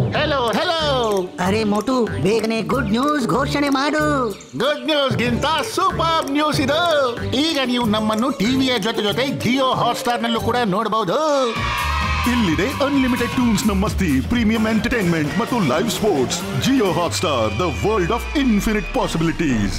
Hello hello अरे मोटू ಬೇಗನೆ good news ಘೋಷಣೆ ಮಾಡು. ಗುಡ್ ನ್ಯೂಸ್ ಗಿಂತ ಸೂಪರ್ ನ್ಯೂಸ್ ಇದು. ಈಗ ನೀವು ನಮ್ಮನ್ನು ಟಿವಿಯ ಜೊತೆ ಜಿಯೋ ಹಾಟ್ಸ್ಟಾರ್ ನಲ್ಲೂ ಕೂಡ ನೋಡಬಹುದು. ಇಲ್ಲಿದೆ ಅನ್ಲಿಮಿಟೆಡ್ ಟೂನ್ಸ್ ನ ಮಸ್ತಿ, ಪ್ರೀಮಿಯಂ ಎಂಟರ್ಟೈನ್ಮೆಂಟ್ ಮತ್ತು live sports. Jio Hotstar, the world of infinite possibilities.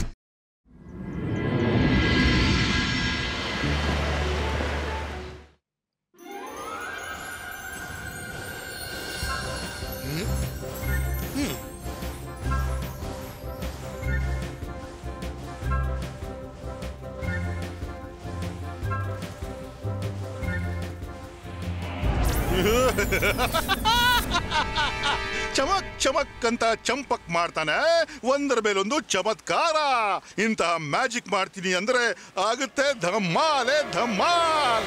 ಚಮಕ್ ಚಮಕ್ ಅಂತ ಚಂಪಕ್ ಮಾಡ್ತಾನೆ, ಒಂದರ ಮೇಲೊಂದು ಚಮತ್ಕಾರ. ಇಂತಹ ಮ್ಯಾಜಿಕ್ ಮಾಡ್ತೀನಿ ಅಂದ್ರೆ ಆಗುತ್ತೆ ಧಮಾಲೆ ಧಮಾಲ್.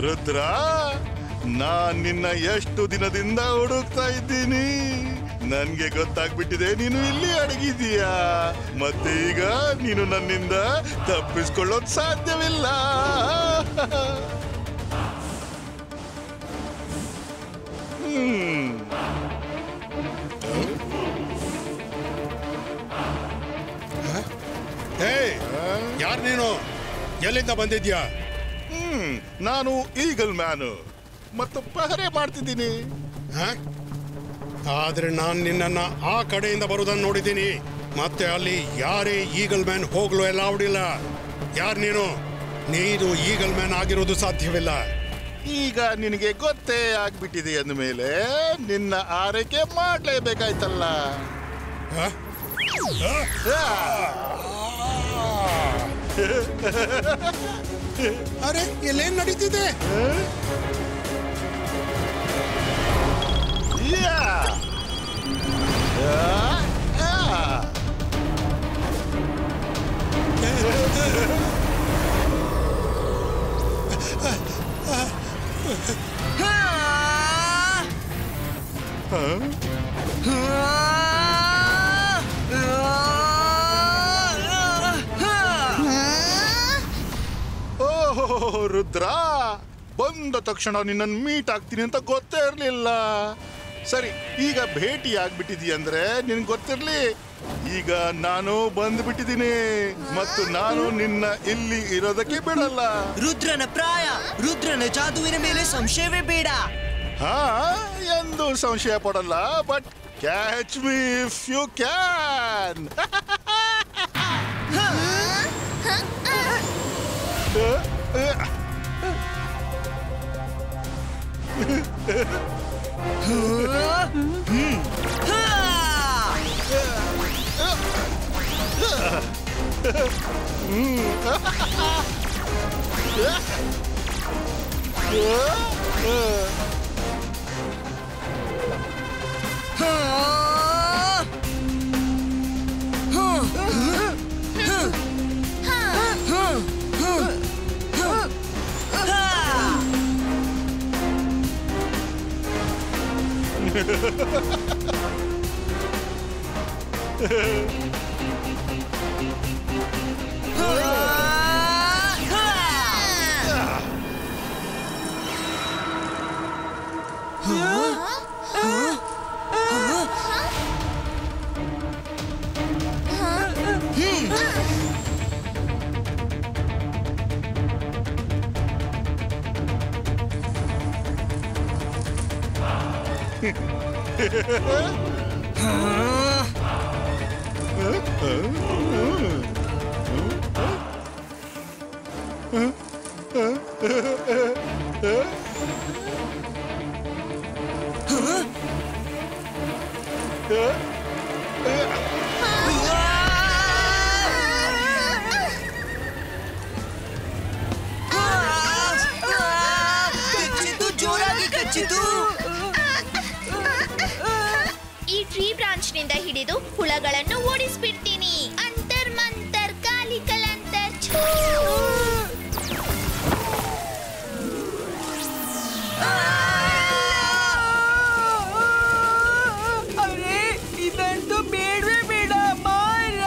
ರುದ್ರ, ನಾನ್ ನಿನ್ನ ಎಷ್ಟು ದಿನದಿಂದ ಹುಡುಕ್ತಾ ಇದ್ದೀನಿ. ನನ್ಗೆ ಗೊತ್ತಾಗ್ಬಿಟ್ಟಿದೆ ನೀನು ಇಲ್ಲಿ ಅಡಗಿದೀಯಾ. ಮತ್ತೆ ಈಗ ನೀನು ನನ್ನಿಂದ ತಪ್ಪಿಸ್ಕೊಳ್ಳೋದು ಸಾಧ್ಯವಿಲ್ಲ. ಯಾರು ನೀನು? ಎಲ್ಲಿಂದ ಬಂದಿದ್ಯಾ? ನಾನು ಈಗಲ್ ಮ್ಯಾನು ಮತ್ತು ಪಹರೆ ಮಾಡ್ತಿದ್ದೀನಿ. ಆದ್ರೆ ನಾನು ನಿನ್ನನ್ನ ಆ ಕಡೆಯಿಂದ ಬರುವುದನ್ನು ನೋಡಿದ್ದೀನಿ. ಮತ್ತೆ ಅಲ್ಲಿ ಯಾರೇ ಈಗಲ್ ಮ್ಯಾನ್ ಹೋಗ್ಲು ಎಲ್ಲ ಅವಡಿಲ್ಲ. ಯಾರು ನೀನು? ನೀನು ಈಗಲ್ ಮ್ಯಾನ್ ಆಗಿರೋದು ಸಾಧ್ಯವಿಲ್ಲ. ಈಗ ನಿನಗೆ ಗೊತ್ತೇ ಆಗ್ಬಿಟ್ಟಿದೆ ಅಂದಮೇಲೆ ನಿನ್ನ ಆರೈಕೆ ಮಾಡ್ಲೇಬೇಕಾಯ್ತಲ್ಲ. ಅರೆ, ಇಲ್ಲೇನ್ ನಡೀತಿದೆ? ಓಹೋ ರುದ್ರ, ಬಂದ ತಕ್ಷಣ ನಿನ್ನನ್ನು ಮೀಟ್ ಆಗ್ತೀನಿ ಅಂತ ಗೊತ್ತೇ ಇರಲಿಲ್ಲ. ಸರಿ, ಈಗ ಭೇಟಿ ಆಗ್ಬಿಟ್ಟಿದೀಯ ಅಂದ್ರೆ ನಿನ್ಗೆ ಗೊತ್ತಿರ್ಲಿ, ಈಗ ನಾನು ಬಂದ್ಬಿಟ್ಟಿದ್ದೀನಿ ಮತ್ತು ನಾನು ನಿನ್ನ ಇಲ್ಲಿ ಇರೋದಕ್ಕೆ ಬಿಡಲ್ಲ. ರುದ್ರನ ಪ್ರಾಯ, ರುದ್ರನ ಜಾದುವಿನ ಮೇಲೆ ಸಂಶಯವೇ ಬೇಡ. ಹಾ, ಎಂದು ಸಂಶಯ ಪಡಲ್ಲ. But catch me if you can. ಜೋರಾಗಿ ಕಚ್ಚಿತು. ಈ ಟ್ರೀ ಬ್ರಾಂಚ್ ನಿಂದ ಹಿಡಿದು ಹುಳಗಳನ್ನು ಓಡಿಸ್ಬಿಡ್ತೀನಿ. ಅಂತರ್ ಮಂತರ್ ಕಾಲಿ ಕಲಂತರ್. ಅರೆ, ಇದಂತೂ ಬೇಡವೇ ಬೇಡ ಮಾರ.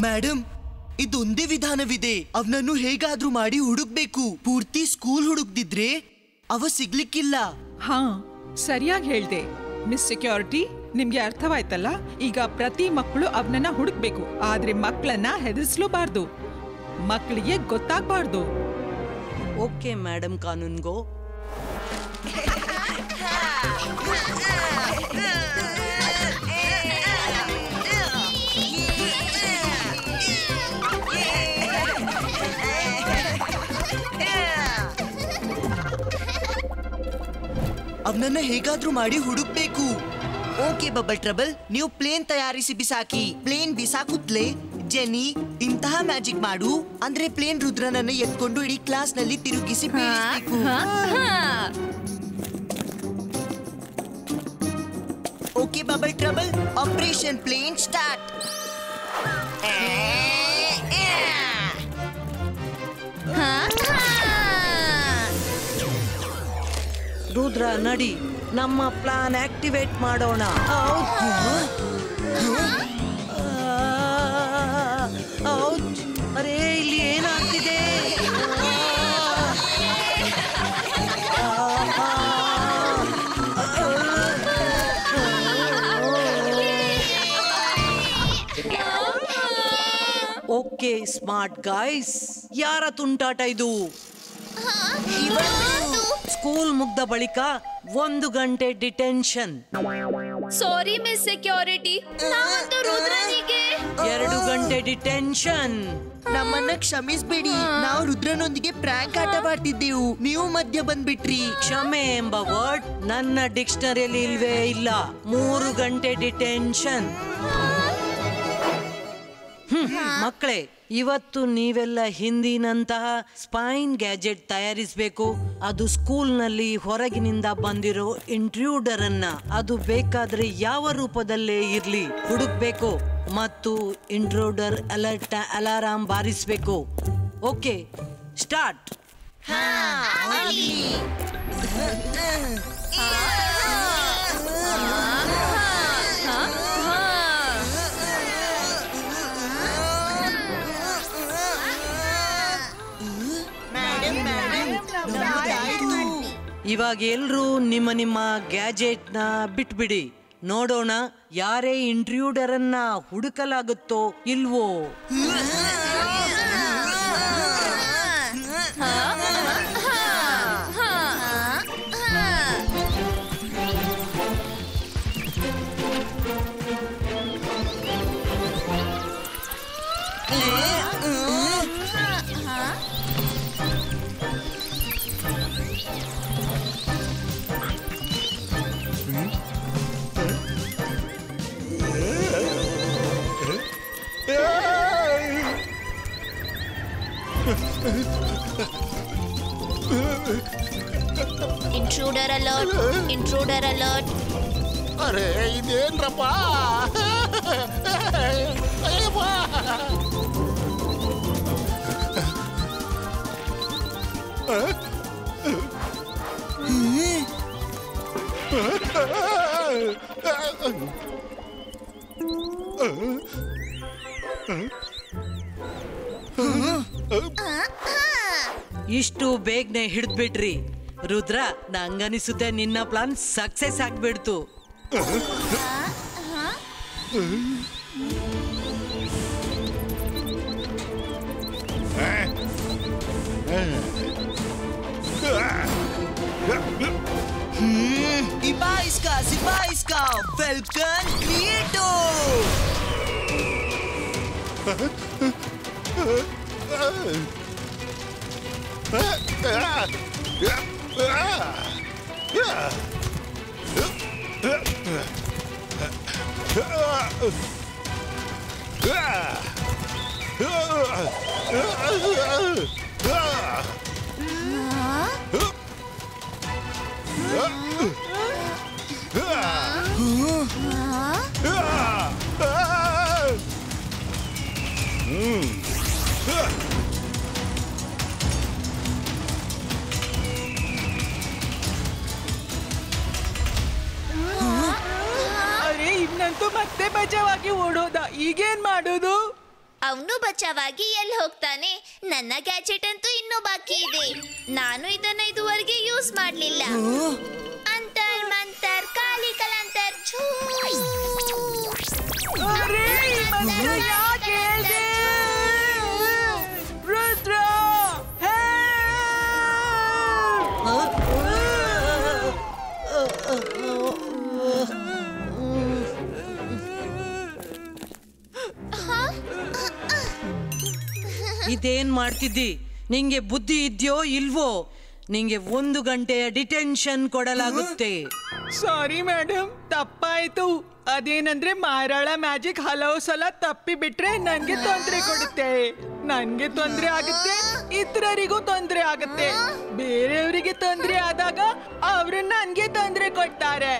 ಮೇಡಮ್, ಇದೊಂದೇ ವಿಧಾನವಿದೆ. ಅವನನ್ನು ಹೇಗಾದ್ರೂ ಮಾಡಿ ಹುಡುಕ್ಬೇಕು. ಪೂರ್ತಿ ಸ್ಕೂಲ್ ಹುಡುಕ್ದಿದ್ರೆ ಅವ ಸಿಗ್ಲಿಕ್ಕಿಲ್ಲ. ಹಾ, ಸರಿಯಾಗಿ ಹೇಳ್ದೆ ಮಿಸ್ ಸೆಕ್ಯೂರಿಟಿ. ನಿಮ್ಗೆ ಅರ್ಥವಾಯ್ತಲ್ಲ? ಈಗ ಪ್ರತಿ ಮಕ್ಕಳು ಅವನನ್ನ ಹುಡುಕ್ಬೇಕು, ಆದ್ರೆ ಮಕ್ಕಳನ್ನ ಹೆದರ್ಸ್ಲೂಬಾರ್ದು, ಮಕ್ಕಳಿಗೆ ಗೊತ್ತಾಗ್ಬಾರ್ದು. Okay madam ಕಾನೂನ್ಗೋ. ಅವನನ್ನ ಹೇಗಾದ್ರೂ ಮಾಡಿ ಹುಡುಕ್ಬೇಕು. ಓಕೆ ಬಬಲ್ ಟ್ರಬಲ್, ನೀವು ಪ್ಲೇನ್ ತಯಾರಿಸಿ ಬಿಸಾಕಿ. ಪ್ಲೇನ್ ಬಿಸಾಕುತ್ತಲೇ ಜೆನಿ ಇಂತಹ ಮ್ಯಾಜಿಕ್ ಮಾಡು ಅಂದ್ರೆ ಪ್ಲೇನ್ ರುದ್ರನನ್ನ ಎತ್ಕೊಂಡು ಇಡೀ ಕ್ಲಾಸ್ ನಲ್ಲಿ ತಿರುಗಿಸಿ ಬೀಳಿಸಬೇಕು. Okay bubble trouble, operation plane start. Rudra ನಡಿ, ನಮ್ಮ ಪ್ಲಾನ್ ಆಕ್ಟಿವೇಟ್ ಮಾಡೋಣ. ಅರೇ, ಇಲ್ಲಿ ಏನಾಗ್ತಿದೆ? ಓಕೆ ಸ್ಮಾರ್ಟ್ ಗಾಯ್ಸ್, ಯಾರ ತುಂಟಾಟ ಇದು? ಸ್ಕೂಲ್ ಮುಗ್ದ ಬಳಿಕ 1 ಗಂಟೆ ಡಿಟೆನ್ಷನ್. ಸಾರಿ ಮಿಸ್ ಸೆಕ್ಯೂರಿಟಿ, ನಾವಂತೂ ರುದ್ರನಿಗೆ 2 ಗಂಟೆ ಡಿಟೆನ್ಷನ್. ನಮ್ಮನ್ನ ಕ್ಷಮಿಸ್ಬೇಡಿ, ನಾವು ರುದ್ರನೊಂದಿಗೆ ಪ್ರ್ಯಾಂಕ್ ಆಟವಾಡ್ತಿದ್ದೆವು, ನೀವು ಮಧ್ಯ ಬಂದ್ಬಿಟ್ರಿ. ಕ್ಷಮೆ ಎಂಬ ವರ್ಡ್ ನನ್ನ ಡಿಕ್ಷನರಿಯಲ್ಲಿ ಇಲ್ವೇ ಇಲ್ಲ. 3 ಗಂಟೆ ಡಿಟೆನ್ಷನ್. ಮಕ್ಕಳೇ, ಇವತ್ತು ನೀವೆಲ್ಲ ಹಿಂದಿನಂತಹ ಸ್ಪೈನ್ ಗ್ಯಾಜೆಟ್ ತಯಾರಿಸಬೇಕು. ಅದು ಸ್ಕೂಲ್ನಲ್ಲಿ ಹೊರಗಿನಿಂದ ಬಂದಿರೋ ಇಂಟ್ರೂಡರ್ ಅನ್ನ, ಅದು ಬೇಕಾದ್ರೆ ಯಾವ ರೂಪದಲ್ಲೇ ಇರ್ಲಿ, ಹುಡುಕ್ಬೇಕು ಮತ್ತು ಇಂಟ್ರೂಡರ್ ಅಲಾರಾಮ್ ಬಾರಿಸಬೇಕು. Okay, start. ಇವಾಗ ಎಲ್ರೂ ನಿಮ್ಮ ನಿಮ್ಮ ಗ್ಯಾಜೆಟ್ ನ ಬಿಟ್ಬಿಡಿ. ನೋಡೋಣ ಯಾರೇ ಇಂಟ್ರೂಡರ್ ಅನ್ನ ಹುಡುಕಲಾಗುತ್ತೋ ಇಲ್ವೋ. Intruder alert, Intruder alert. ಅರೆ ಇದೇನ್ರಪ್ಪ? ಇಷ್ಟು ಬೇಗನೆ ಹಿಡಿದ್ಬಿಟ್ರಿ. ರುದ್ರ, ನಂಗನಿಸುತ್ತೆ ನಿನ್ನ ಪ್ಲಾನ್ ಸಕ್ಸೆಸ್ ಆಗ್ಬಿಡ್ತು. Ibaiska, Falcon Creator. ಅರೆ, ಇನ್ನಂತೂ ಮತ್ತೆ ಬಚಾವಾಗಿ ಓಡೋದ. ಈಗೇನ್ ಮಾಡೋದು? ಅವನು ಬಚಾವಾಗಿ ಎಲ್ಲಿ ಹೋಗ್ತಾನೆ? ನನ್ನ ಗ್ಯಾಜೆಟ್ ಅಂತೂ ಇನ್ನೂ ಬಾಕಿ ಇದೆ. ನಾನು ಇದನ್ನ ಇದುವರೆಗೆ ಯೂಸ್ ಮಾಡ್ಲಿಲ್ಲ. ಅಂತರ್ ಮಂತರ್ ಕಾಲಿ ಕಲಂತರ್ ಛೂ. ರುದ್ರ ಇದೇನ್ ಮಾಡ್ತಿದ್ದಿ? ನಿಂಗೆ ಬುದ್ಧಿ ಇದೆಯೋ ಇಲ್ವೋ? ನಿಂಗೆ 1 ಗಂಟೆಯ ಡಿಟೆನ್ಷನ್ ಕೊಡಲಾಗುತ್ತೆ. ಸಾರಿ ಮೇಡಮ್, ತಪ್ಪಾಯ್ತು. ಅದೇನಂದ್ರೆ ಮಾರಾಳ ಮ್ಯಾಜಿಕ್ ಹಲವು ಸಲ ತಪ್ಪಿ ಬಿಟ್ರೆ ನನ್ಗೆ ತೊಂದರೆ ಕೊಡುತ್ತೆ. ನನ್ಗೆ ತೊಂದರೆ ಆಗುತ್ತೆ, ಇತರರಿಗೂ ತೊಂದರೆ ಆಗುತ್ತೆ. ಬೇರೆಯವರಿಗೆ ತೊಂದರೆ ಆದಾಗ ಅವರು ನನ್ಗೆ ತೊಂದರೆ ಕೊಡ್ತಾರೆ.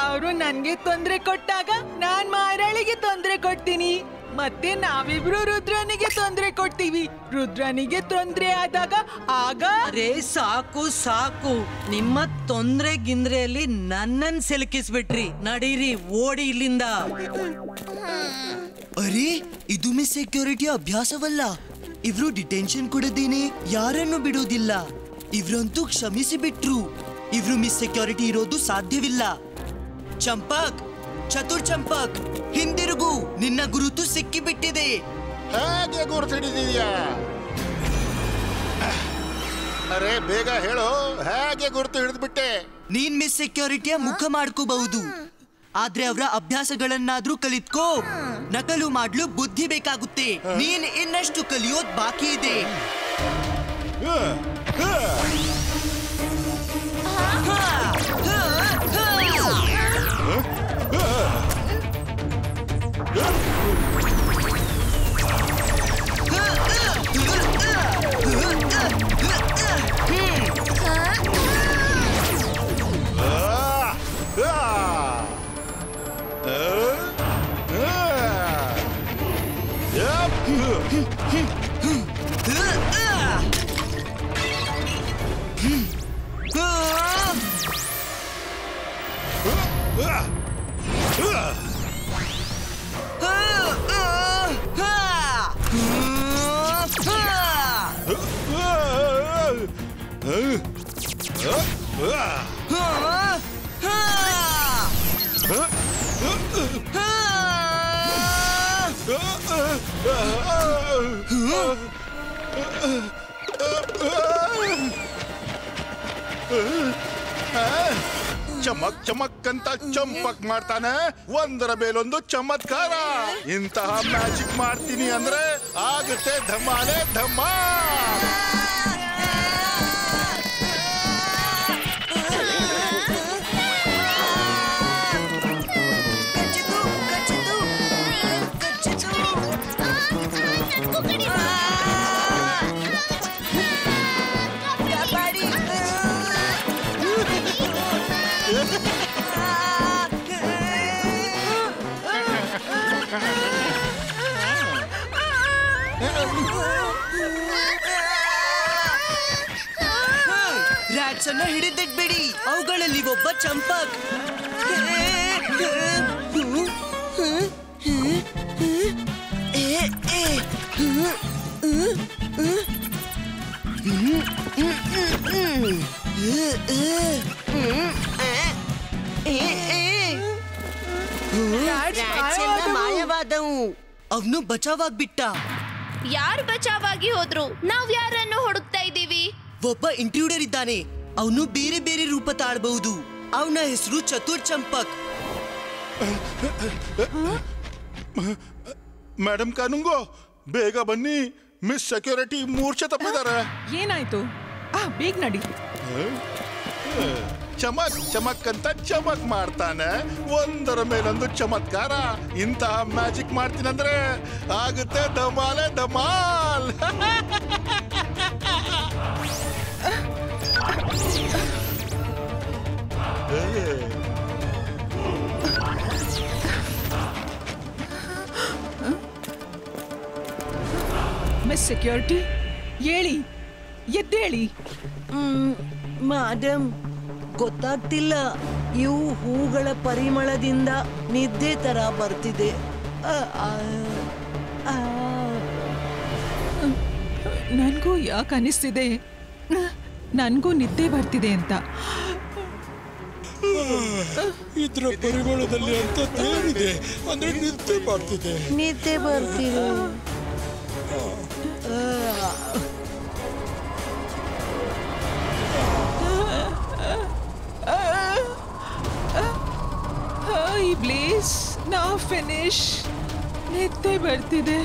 ಅವರು ನನ್ಗೆ ತೊಂದರೆ ಕೊಟ್ಟಾಗ ನಾನ್ ಮಾರಾಳಿಗೆ ತೊಂದರೆ ಕೊಡ್ತೀನಿ. ಮತ್ತೆ ನಾವಿಬ್ರು ರುದ್ರನಿಗೆ ತೊಂದರೆ ಕೊಡ್ತೀವಿ. ರುದ್ರನಿಗೆ ತೊಂದರೆ ಆದಾಗ ಆಗ ಅರೇ ಸಾಕು ಸಾಕು, ನಿಮ್ಮ ತೊಂದ್ರೆ ಗಿಂದ್ರೆಯಲ್ಲಿ ನನ್ನನ್ ಸಿಲುಕಿಸ್ಬಿಟ್ರಿ. ನಡೀರಿ, ಓಡಿ ಇಲ್ಲಿಂದ. ಅರೆ, ಇದು ಮಿಸ್ ಸೆಕ್ಯೂರಿಟಿ ಅಭ್ಯಾಸವಲ್ಲ. ಇವ್ರು ಡಿಟೆನ್ಷನ್ ಕೊಡದೇನೆ ಯಾರನ್ನು ಬಿಡೋದಿಲ್ಲ. ಇವ್ರಂತೂ ಕ್ಷಮಿಸಿ ಬಿಟ್ರು. ಇವ್ರು ಮಿಸ್ ಸೆಕ್ಯೂರಿಟಿ ಇರೋದು ಸಾಧ್ಯವಿಲ್ಲ. ಚಂಪಕ್, ಚತುರ್ ಚಂಪಕ್, ಹಿಂದಿರುಗು. ನಿನ್ನ ಗುರುತು ಸಿಕ್ಕಿಬಿಟ್ಟಿದೆ. ಹೇಗೆ ಗುರುತಿಡಿದೀಯಾ? ಅರೆ ಬೇಗ ಹೇಳು, ಹೇಗೆ ಗುರುತು ಹಿಡಿದ್ಬಿಟ್ಟೆ? ನೀನ್ ಮಿಸ್ ಸೆಕ್ಯೂರಿಟಿಯ ಮುಖ ಮಾಡ್ಕೋಬಹುದು, ಆದ್ರೆ ಅವರ ಅಭ್ಯಾಸಗಳನ್ನಾದ್ರೂ ಕಲಿತ್ಕೋ. ನಕಲು ಮಾಡ್ಲು ಬುದ್ಧಿ ಬೇಕಾಗುತ್ತೆ. ನೀನ್ ಇನ್ನಷ್ಟು ಕಲಿಯೋದ್ ಬಾಕಿ ಇದೆ. ಚಮಕ್ ಚಮಕ್ ಅಂತ ಚಂಪಕ್ ಮಾಡ್ತಾನೆ. ಒಂದರ ಮೇಲೊಂದು ಚಮತ್ಕಾರ. ಇಂತಹ ಮ್ಯಾಜಿಕ್ ಮಾಡ್ತೀನಿ ಅಂದ್ರೆ ಆಗುತ್ತೆ ಧಮಾಲೆ ಧಮಾಲ್. ರ್ಯಾಟ್ಸ್ ಅನ್ನ ಹಿಡಿದಿಟ್ಬಿಡಿ. ಅವುಗಳಲ್ಲಿ ಒಬ್ಬ ಚಂಪಕ್. ಮಾಯವಾದವು. ಅವನು ಬಚಾವಾಗ್ಬಿಟ್ಟ. ಯಾರು ಬಚಾವಾಗಿ ಹೋದ್ರು? ನಾವ್ ಯಾರನ್ನು ಹುಡುಕ್ತಾ ಇದ್ದೀವಿ? ಒಬ್ಬ ಇಂಟ್ರೂಡರ್ ಇದ್ದಾನೆ. ಅವನು ಬೇರೆ ಬೇರೆ ರೂಪ ತಾಳಬಹುದು. ಅವನ ಹೆಸರು ಚತುರ್ ಚಂಪಕ್. ಮೇಡಮ್ ಕಾನುಂಗೋ, ಬೇಗ ಬನ್ನಿ. ಮಿಸ್ ಸೆಕ್ಯೂರಿಟಿ ಮೂರ್ಛೆ ತಪ್ಪಿದ್ದಾರೆ. ಏನಾಯ್ತು? ಬೇಗ ನಡಿ. ಚಮಕ್ ಚಮಕ್ ಅಂತ ಚಮಕ್ ಮಾಡ್ತಾನೆ. ಒಂದರ ಮೇಲೊಂದು ಚಮತ್ಕಾರ. ಇಂತಹ ಮ್ಯಾಜಿಕ್ ಮಾಡ್ತೀನಂದ್ರೆ ಆಗುತ್ತೆ ಧಮಾಲೆ ಧಮಾಲ್. ಮಿಸ್ ಸೆಕ್ಯೂರಿಟಿ, ಹೇಳಿ, ಎದ್ದೇಳಿ. ಮೇಡಮ್, ಗೊತ್ತಾಗ್ತಿಲ್ಲ. ಇವು ಹೂಗಳ ಪರಿಮಳದಿಂದ ನಿದ್ದೆ ತರ ಬರ್ತಿದೆ. ನನಗೂ ಯಾಕೆ ಅನಿಸ್ತಿದೆ ನನಗೂ ನಿದ್ದೆ ಬರ್ತಿದೆ ಅಂತ. ಇದ್ರ ಪರಿಮಳದಲ್ಲಿ ಅಂತ ತೇರಿದೆ ಅಂದ್ರೆ ನಿದ್ದೆ ಮಾಡ್ತಿದೆ. ನಿದ್ದೆ ಬರ್ತಿದೆ. ಪ್ಲೀಸ್ ನಾ ಫಿನಿಶ್. ನಿದ್ದೆ ಬರ್ತಿದೆ.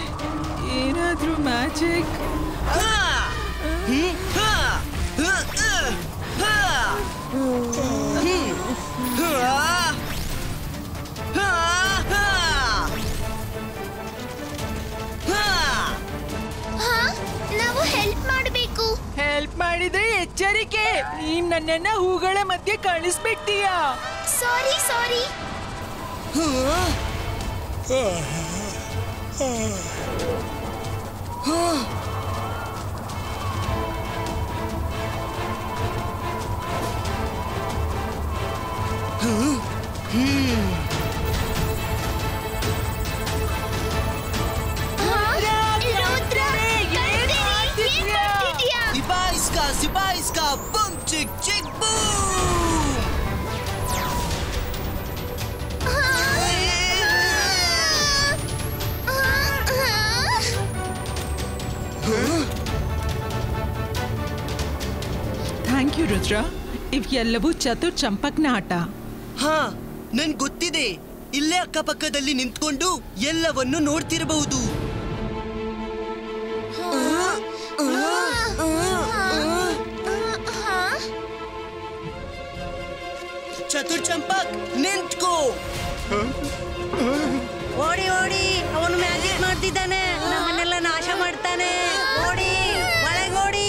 ಏನಾದ್ರೂ ಮ್ಯಾಜಿಕ್. ನಾವು ಹೆಲ್ಪ್ ಮಾಡಬೇಕು. ಹೆಲ್ಪ್ ಮಾಡಿದ್ರೆ ಎಚ್ಚರಿಕೆ, ನೀನ್ ನನ್ನನ್ನ ಹೂಗಳ ಮಧ್ಯೆ ಕಳಿಸ್ಬಿಡ್ತೀಯಾ? Sorry sorry. Sibaisca, boom, chick, chick, boom! Thank you Rudra. ಇವೆಲ್ಲವೂ ಚತುರ್ ಚಂಪಕ್ನ ಆಟ. ಹಾ, ನನ್ ಗೊತ್ತಿದೆ. ಇಲ್ಲೇ ಅಕ್ಕಪಕ್ಕದಲ್ಲಿ ನಿಂತ್ಕೊಂಡು ಎಲ್ಲವನ್ನು ನೋಡ್ತಿರಬಹುದು. ಚತುರ್ ಚಂಪಕ್ ನಿಂತ್ಕೋ. ಓಡಿ ಓಡಿ, ಅವನು ಮ್ಯಾಜಿಕ್ ಮಾಡ್ತಿದ್ದಾನೆ, ನಮ್ಮನ್ನೆಲ್ಲ ನಾಶ ಮಾಡ್ತಾನೆ. ಓಡಿ, ಒಳಗೋಡಿ.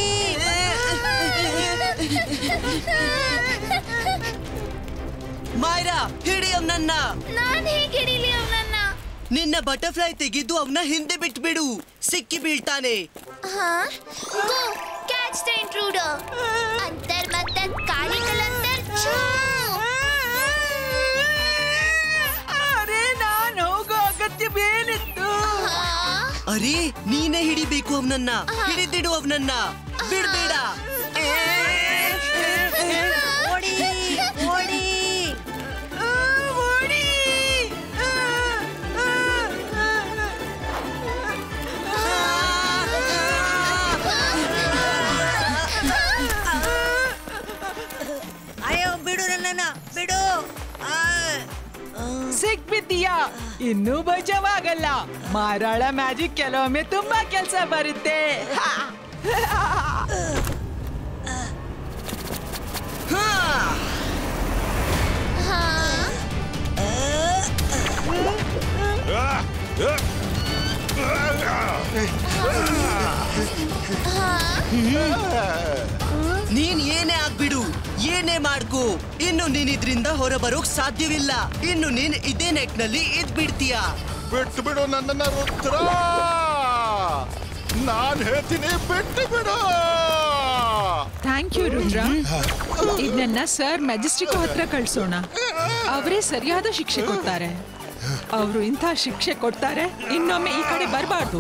ಮಾಯ್ರಾ, ಹಿಡಿ ಅವನನ್ನ. ನಾನ್ ಹೇಗೆ ಹಿಡಿಲಿ ಅವನನ್ನ? ನಿನ್ನ ಬಟರ್ಫ್ಲೈ ತೆಗೆದು ಅವನ ಹಿಂದೆ ಬಿಟ್ಬಿಡು, ಸಿಕ್ಕಿ ಬೀಳ್ತಾನೆ. ಗೋ ಕ್ಯಾಚ್ ದ ಇಂಟ್ರೂಡರ್. ಅಂತರ್ ಮಂತರ್ ಕಾಳಿ ಕಲಂತರ್ ಛೂ. ಅರೆ, ನಾನು ಹೋಗೋ ಅಗತ್ಯವೇನಿತ್ತು? ಅರೆ, ನೀನೇ ಹಿಡಿಬೇಕು ಅವನನ್ನ. ಹಿಡಿದಿಡು ಅವನನ್ನ, ಬಿಡ್ಬೇಡ. ಓಡಿ ಓಡಿ. ಅಯ್ಯೋ, ಬಿಡು ನನ್ನನ್ನ, ಬಿಡು. ಸಿಕ್ಬಿದ್ದೀಯಾ? ಇನ್ನೂ ಬಚಾವಾಗಲ್ಲ. ಮಾರಾಳ ಮ್ಯಾಜಿಕ್ ಕೆಲವೊಮ್ಮೆ ತುಂಬಾ ಕೆಲಸ ಬರುತ್ತೆ. ನೀನ್ ಏನೇ ಆಗ್ಬಿಡು, ಏನೇ ಮಾಡ್ಕೋ, ಇನ್ನು ನೀನಿದ್ರಿಂದ ಹೊರಬರೋಕ್ ಸಾಧ್ಯವಿಲ್ಲ. ಇನ್ನು ನೀನ್ ಇದೇ ನೆಟ್ನಲ್ಲಿ ಇದ್ಬಿಡ್ತೀಯ. ಬಿಟ್ಟು ಬಿಡು ನನ್ನನ್ನ ರುದ್ರ. ನಾನ್ ಹೇಳ್ತೀನಿ, ಬಿಟ್ಟು ಬಿಡು. Thank you Rudra. ಇದನ್ನ ಸರ್ ಮೆಜೆಸ್ಟಿಕ್ ಹತ್ರ ಕಳ್ಸೋಣ. ಅವರೇ ಸರಿಯಾದ ಶಿಕ್ಷೆ ಕೊಡ್ತಾರೆ. ಅವರು ಇಂಥ ಶಿಕ್ಷೆ ಕೊಡ್ತಾರೆ, ಇನ್ನೊಮ್ಮೆ ಈ ಕಡೆ ಬರಬಾರ್ದು.